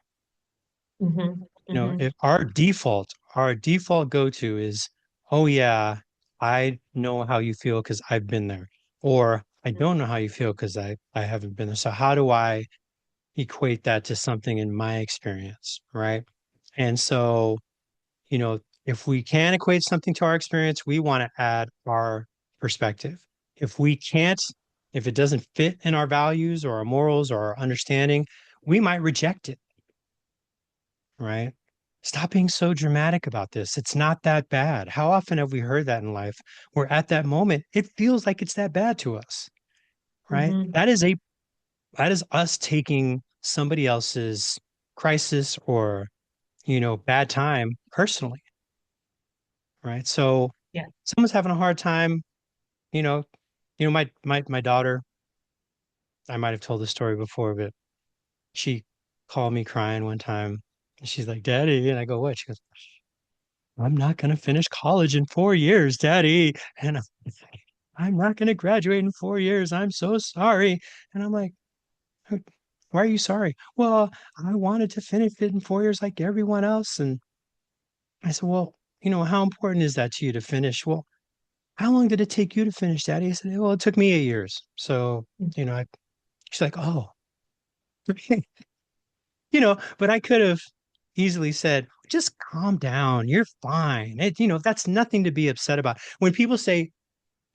Hmm. If Hmm. our default go-to is, oh yeah, I know how you feel because I've been there, or I don't know how you feel because I haven't been there. So how do I equate that to something in my experience, right? And so, if we can equate something to our experience, we want to add our perspective. If we can't, if it doesn't fit in our values or our morals or our understanding, we might reject it, right? Stop being so dramatic about this. It's not that bad. How often have we heard that in life where at that moment it feels like it's that bad to us, right? Hmm. That is us taking somebody else's crisis or, bad time personally, right? So Yeah. someone's having a hard time, you know, my daughter, I might have told this story before, but she called me crying one time. And she's like, Daddy, and I go, what? She goes, I'm not going to finish college in 4 years, Daddy. And I'm not going to graduate in 4 years. I'm so sorry. And I'm like, why are you sorry? Well, I wanted to finish it in 4 years like everyone else. And I said, well, how important is that to you to finish? Well, how long did it take you to finish, Daddy? I said, well, it took me 8 years. So, she's like, oh, but I could have easily said, just calm down. You're fine. That's nothing to be upset about. When people say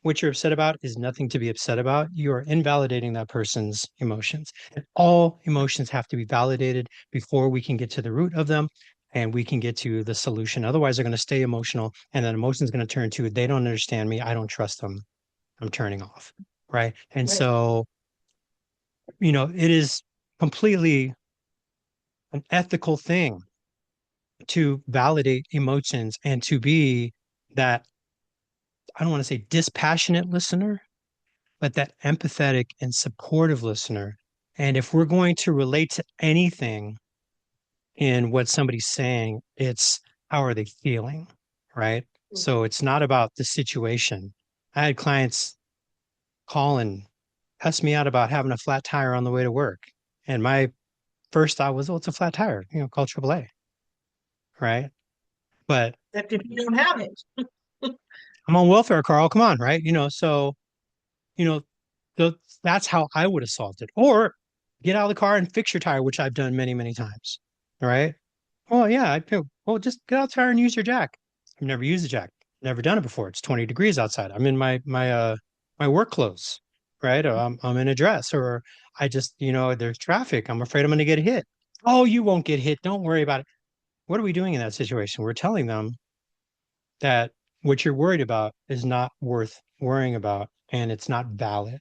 what you're upset about is nothing to be upset about, you are invalidating that person's emotions. And all emotions have to be validated before we can get to the root of them and we can get to the solution. Otherwise, they're going to stay emotional and then emotion's going to turn to, they don't understand me. I don't trust them. I'm turning off. Right. And Right. so, it is completely an ethical thing to validate emotions and to be that, I don't want to say dispassionate listener, but that empathetic and supportive listener. And if we're going to relate to anything in what somebody's saying, it's how are they feeling, right? So it's not about the situation. I had clients call and cuss me out about having a flat tire on the way to work. And my first thought was, oh, it's a flat tire, call AAA, right? But Except if you don't have it. I'm on welfare, Carl. Come on, right? So you know, th that's how I would have solved it. Or get out of the car and fix your tire, which I've done many, many times. All right. Oh yeah, well, just get out the tire and use your jack. I've never used a jack. Never done it before. It's 20 degrees outside. I'm in my work clothes, right? Or I'm in a dress, or I just, there's traffic. I'm afraid I'm gonna get hit. Oh, you won't get hit. Don't worry about it. What are we doing in that situation? We're telling them that what you're worried about is not worth worrying about and it's not valid.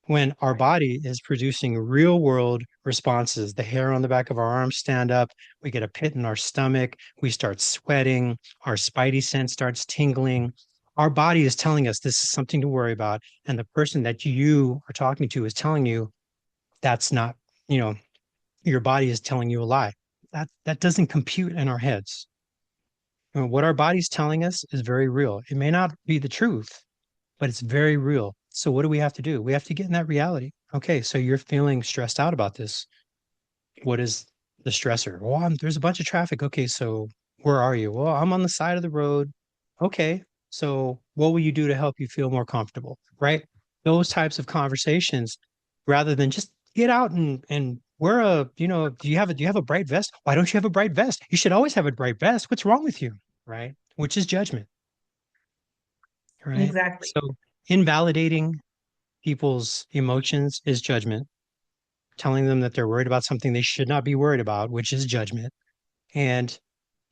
When our Right. body is producing real world responses, the hair on the back of our arms stand up, we get a pit in our stomach, we start sweating, our spidey sense starts tingling. Our body is telling us this is something to worry about. And the person that you are talking to is telling you that's not, you know, your body is telling you a lie. That doesn't compute in our heads. What our body's telling us is very real. It may not be the truth, but it's very real. So what do we have to do? We have to get in that reality. Okay, so you're feeling stressed out about this. What is the stressor? Well, there's a bunch of traffic. Okay, so where are you? Well, I'm on the side of the road. Okay, so what will you do to help you feel more comfortable? Right? Those types of conversations, rather than just get out and wear do you have a bright vest? Why don't you have a bright vest? You should always have a bright vest. What's wrong with you? Right? Which is judgment. Right? Exactly. So invalidating people's emotions is judgment, telling them that they're worried about something they should not be worried about, which is judgment, and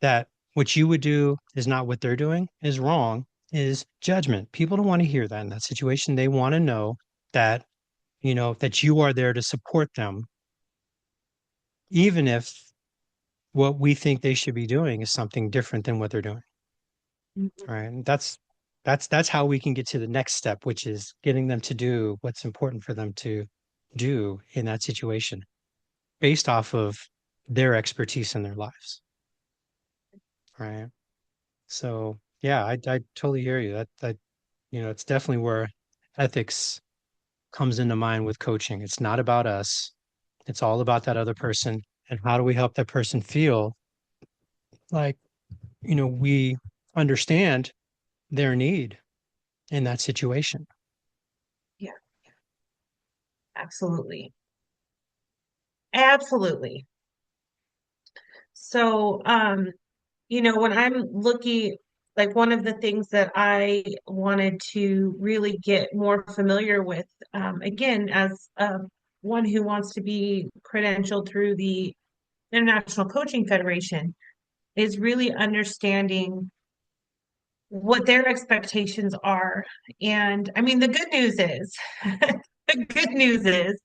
that what you would do is not what they're doing is wrong, is judgment. People don't want to hear that in that situation. They want to know that, that you are there to support them, even if what we think they should be doing is something different than what they're doing. Mhm. All right. And that's how we can get to the next step, which is getting them to do what's important for them to do in that situation based off of their expertise in their lives. Right. So yeah, I totally hear you. It's definitely where ethics comes into mind with coaching. It's not about us. It's all about that other person and how do we help that person feel like, we understand their need in that situation. Yeah, absolutely. Absolutely. So, when I'm looking, like one of the things that I wanted to really get more familiar with, again, as one who wants to be credentialed through the International Coaching Federation, is really understanding what their expectations are. And I mean, the good news is, the good news is,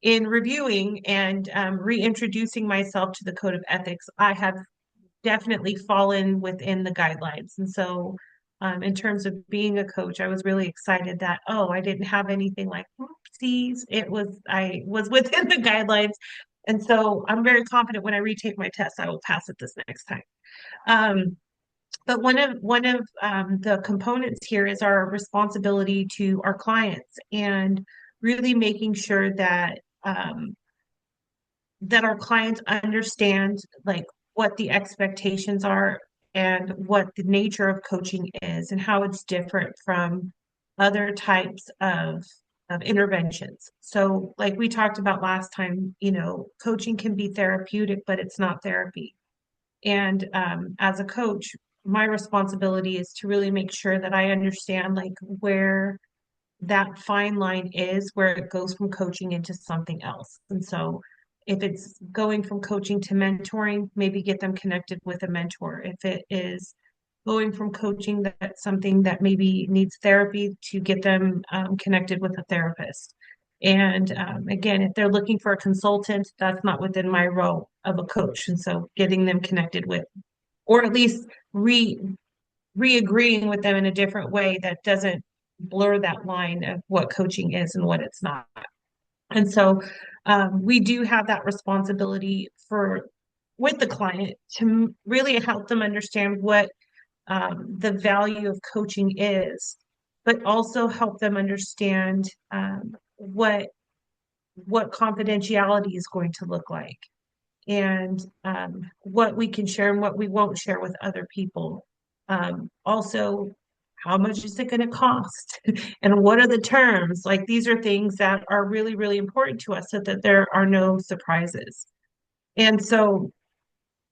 in reviewing and reintroducing myself to the code of ethics, I have definitely fallen within the guidelines. And so, in terms of being a coach, I was really excited that, oh, I didn't have anything like oopsies. I was within the guidelines. And so I'm very confident when I retake my test, I will pass it this next time. Um, but one of the components here is our responsibility to our clients and really making sure that our clients understand like what the expectations are and what the nature of coaching is and how it's different from other types of interventions. So, like we talked about last time, coaching can be therapeutic, but it's not therapy. And as a coach, my responsibility is to really make sure that I understand like where that fine line is, where it goes from coaching into something else. And so if it's going from coaching to mentoring, maybe get them connected with a mentor. If it is going from coaching, that's something that maybe needs therapy, to get them connected with a therapist. And again, if they're looking for a consultant, that's not within my role of a coach. And so getting them connected with, or at least re re-agreeing with them in a different way that doesn't blur that line of what coaching is and what it's not. And so we do have that responsibility for with the client to really help them understand what the value of coaching is, but also help them understand what confidentiality is going to look like, and what we can share and what we won't share with other people. Also, how much is it going to cost? And what are the terms? Like these are things that are really, really important to us so that there are no surprises. And so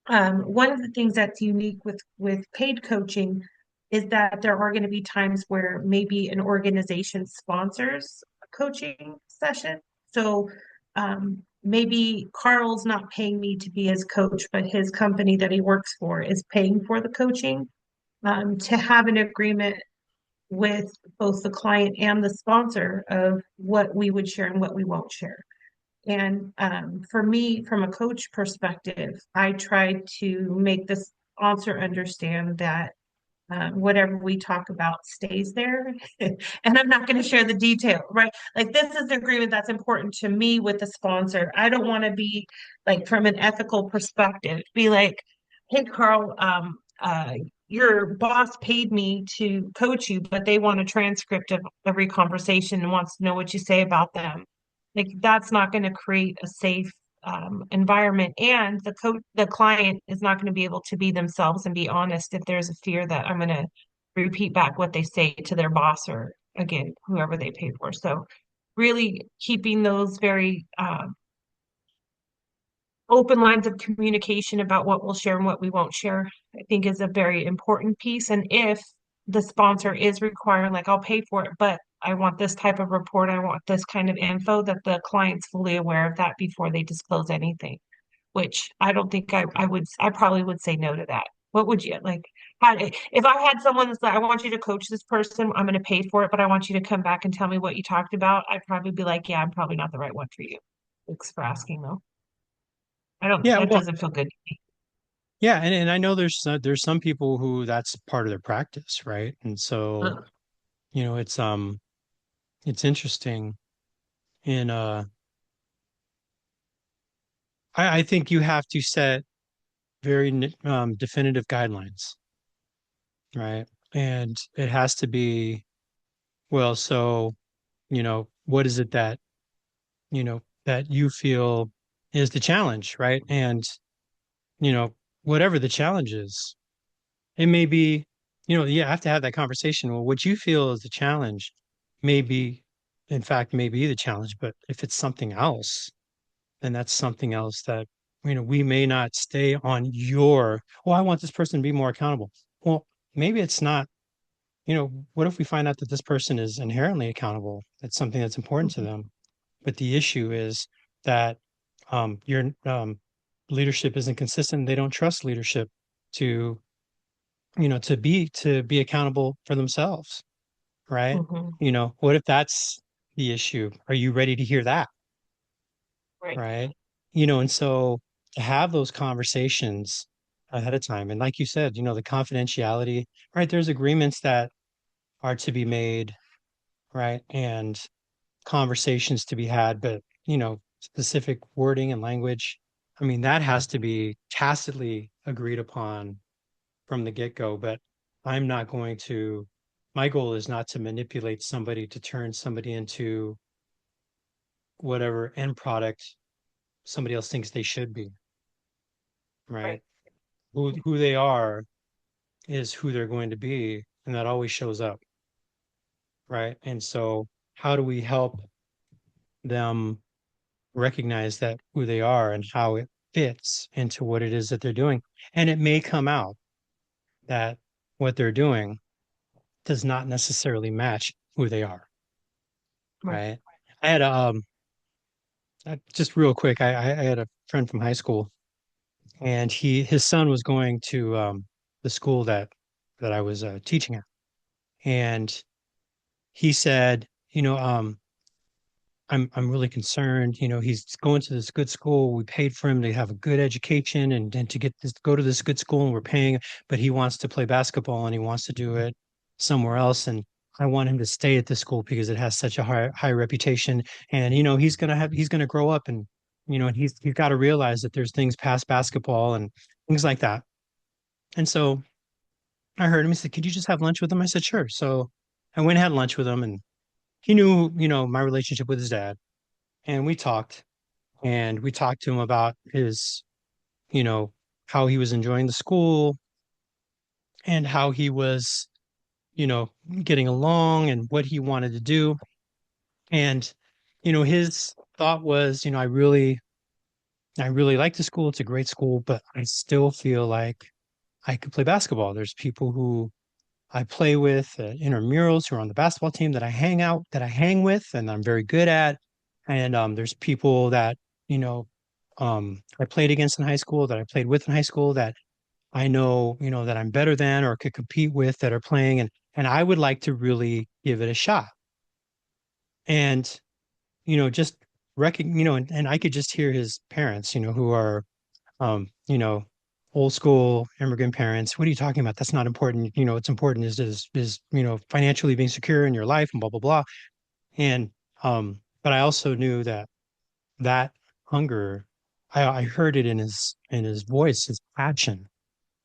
one of the things that's unique with paid coaching is that there are going to be times where maybe an organization sponsors a coaching session. So maybe Carl's not paying me to be his coach, but his company that he works for is paying for the coaching. To have an agreement with both the client and the sponsor of what we would share and what we won't share. And for me, from a coach perspective, I try to make the sponsor understand that whatever we talk about stays there. And I'm not going to share the detail, right? Like this is the agreement that's important to me with the sponsor. I don't want to be like from an ethical perspective, be like, hey, Carl, your boss paid me to coach you, but they want a transcript of every conversation and wants to know what you say about them. Like that's not going to create a safe environment, and the client is not going to be able to be themselves and be honest if there's a fear that I'm going to repeat back what they say to their boss, or again whoever they pay for. So really keeping those very open lines of communication about what we'll share and what we won't share, I think is a very important piece. And if the sponsor is requiring, like, I'll pay for it, but I want this type of report, I want this kind of info, that the client's fully aware of that before they disclose anything, which I don't think I probably would say no to that. What would you like? If I had someone that's like, I want you to coach this person, I'm going to pay for it, but I want you to come back and tell me what you talked about, I'd probably be like, yeah, I'm probably not the right one for you. Thanks for asking, though. I don't, Yeah, that well, doesn't feel good. yeah, and I know there's some people who that's part of their practice, right? And so, Uh, it's interesting. And I think you have to set very definitive guidelines, right? And it has to be, well, so, what is it that, that you feel is the challenge, right? And, you know, whatever the challenge is, it may be, you have to have that conversation. Well, what you feel is the challenge may be, in fact, may be the challenge, but if it's something else, then that's something else that, we may not stay on oh, I want this person to be more accountable. Well, maybe it's not, what if we find out that this person is inherently accountable? That's something that's important to mhm, them. But the issue is that your leadership isn't consistent. They don't trust leadership to, to be accountable for themselves, right? mhm, What if that's the issue? Are you ready to hear that? right, Right. And so to have those conversations ahead of time, and like you said, the confidentiality, right? There's agreements that are to be made, right? And conversations to be had, but, specific wording and language, I mean, that has to be tacitly agreed upon from the get-go. But I'm not going to, my goal is not to manipulate somebody to turn somebody into whatever end product somebody else thinks they should be, right. right? Who they are is who they're going to be, and that always shows up, right? And so, how do we help them recognize that who they are and how it fits into what it is that they're doing? And it may come out that what they're doing does not necessarily match who they are, Right. right? I had just real quick, I had a friend from high school, and his son was going to the school that I was teaching at, and he said, I'm really concerned. He's going to this good school. We paid for him to have a good education and to get this go to this good school, and we're paying, but he wants to play basketball and he wants to do it somewhere else. And I want him to stay at this school because it has such a high reputation. And he's gonna grow up, and he's got to realize that there's things past basketball and things like that. And so I heard him. He said, "Could you just have lunch with him?" I said, "Sure." So I went and had lunch with him, and he knew, my relationship with his dad, and we talked to him about his, you know, how he was enjoying the school and how he was, you know, getting along and what he wanted to do. And, his thought was, I really like the school. It's a great school, but I still feel like I could play basketball. There's people who I play with, intramurals who are on the basketball team that I hang with, and I'm very good at. And there's people that, you know, I played against in high school, that I played with in high school, that I know, that I'm better than or could compete with, that are playing. And I would like to really give it a shot. And, just and I could just hear his parents, who are, um, you know, old school immigrant parents. What are you talking about? That's not important. What's important is financially being secure in your life and blah blah blah. And but I also knew that hunger, I heard it in his voice, his passion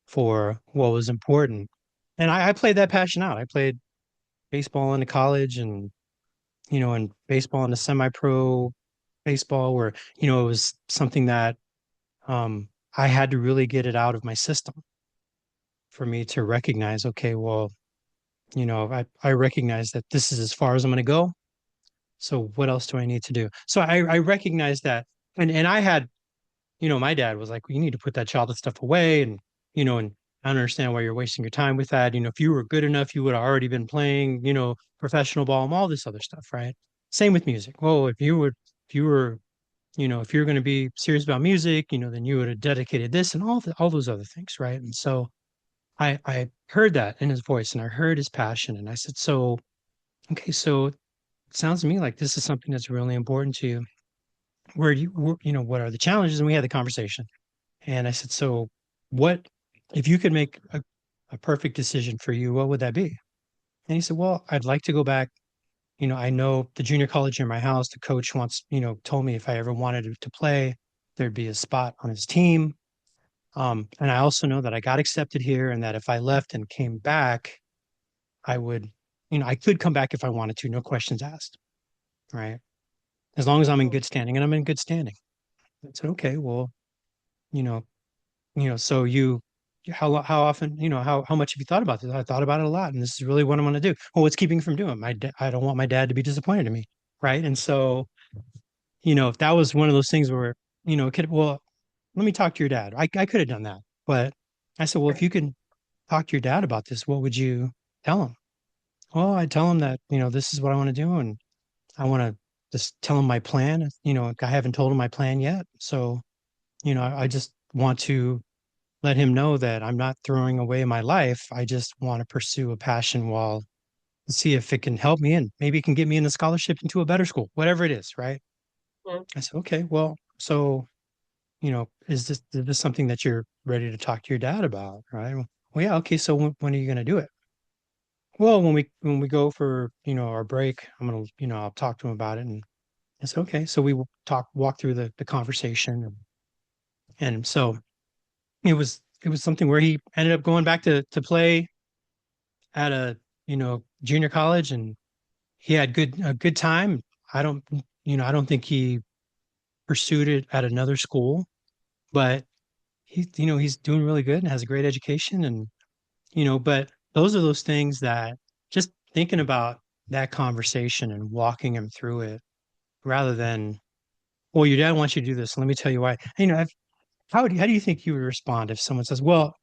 for what was important. And I played that passion out. I played baseball into college, and baseball into semi-pro baseball, where, it was something that I had to really get it out of my system for me to recognize, okay, well, I recognize that this is as far as I'm going to go. So what else do I need to do? So I recognize that. And I had, my dad was like, well, you need to put that childish stuff away. And I don't understand why you're wasting your time with that. If you were good enough, you would have already been playing, professional ball and all this other stuff, right? Same with music. Well, if you were, if you're going to be serious about music, then you would have dedicated this and all those other things, right? And so I heard that in his voice, and I heard his passion, and I said, so okay, so it sounds to me like this is something that's really important to you. What are the challenges? And we had the conversation, and I said, so what if you could make a perfect decision for you, what would that be? And he said, well, I'd like to go back. I know the junior college near my house, the coach wants, told me if I ever wanted to play, there'd be a spot on his team. And I also know that I got accepted here, and that if I left and came back, I would, I could come back if I wanted to, no questions asked, right? As long as I'm in good standing, and I'm in good standing. I said, okay, well, you know, so how often, how much have you thought about this? I thought about it a lot, and this is really what I want to do. Well, what's keeping me from doing it? I don't want my dad to be disappointed in me, right? And so, if that was one of those things where, well, let me talk to your dad. I could have done that, but I said, well, if Right. you can talk to your dad about this, what would you tell him? Well, I tell him that, this is what I want to do, and I want to just tell him my plan. I haven't told him my plan yet. So, I just want to let him know that I'm not throwing away my life. I just want to pursue a passion while see if it can help me, and maybe it can get me in the scholarship into a better school, whatever it is, right? Mhm. I said, okay, well, so, is this something that you're ready to talk to your dad about? Right. Well, yeah, okay. So when are you going to do it? Well, when we go for, our break, I'm gonna, I'll talk to him about it. And I said, okay. So we walk through the conversation, and so it was something where he ended up going back to play at a, junior college, and he had a good time. I don't, I don't think he pursued it at another school, but he's doing really good and has a great education. And but those are those things that just thinking about that conversation and walking him through it rather than, well, your dad wants you to do this. Let me tell you why. How do you think you would respond if someone says, well,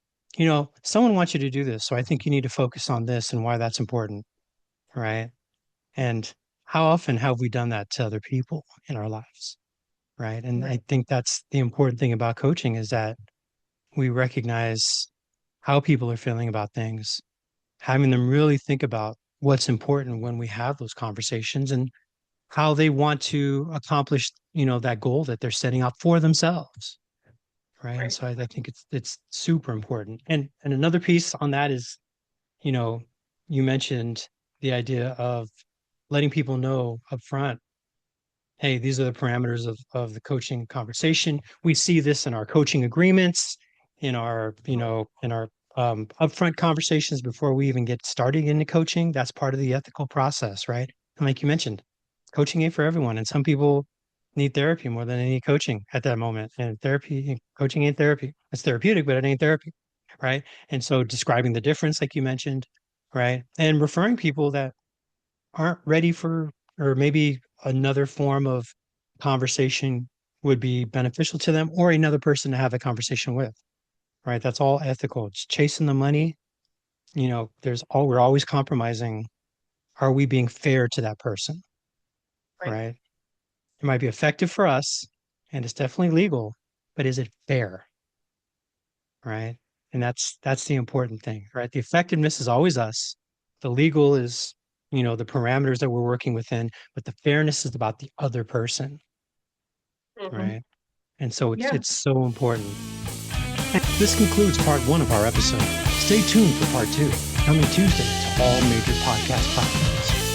someone wants you to do this, so I think you need to focus on this and why that's important, right? And how often have we done that to other people in our lives, right? And I Right. think that's the important thing about coaching is that we recognize how people are feeling about things, having them really think about what's important when we have those conversations and how they want to accomplish, that goal that they're setting up for themselves. Right. And Right. so I think it's super important. And another piece on that is, you know, you mentioned the idea of letting people know up front, hey, these are the parameters of the coaching conversation. We see this in our coaching agreements, in our upfront conversations before we even get started into coaching. That's part of the ethical process, right? And like you mentioned, coaching ain't for everyone. And some people need therapy more than they need coaching at that moment. And coaching ain't therapy. It's therapeutic, but it ain't therapy, right? And so describing the difference, like you mentioned, right? And referring people that aren't ready for, or maybe another form of conversation would be beneficial to them or another person to have a conversation with, right? That's all ethical. It's chasing the money. We're always compromising. Are we being fair to that person, Right. right? It might be effective for us and it's definitely legal, but is it fair, right? And that's the important thing, right? The effectiveness is always us. The legal is, the parameters that we're working within, but the fairness is about the other person, Hmm. right? And so it's Yeah. it's so important. And this concludes part one of our episode. Stay tuned for part two, coming Tuesday to all major podcast platforms.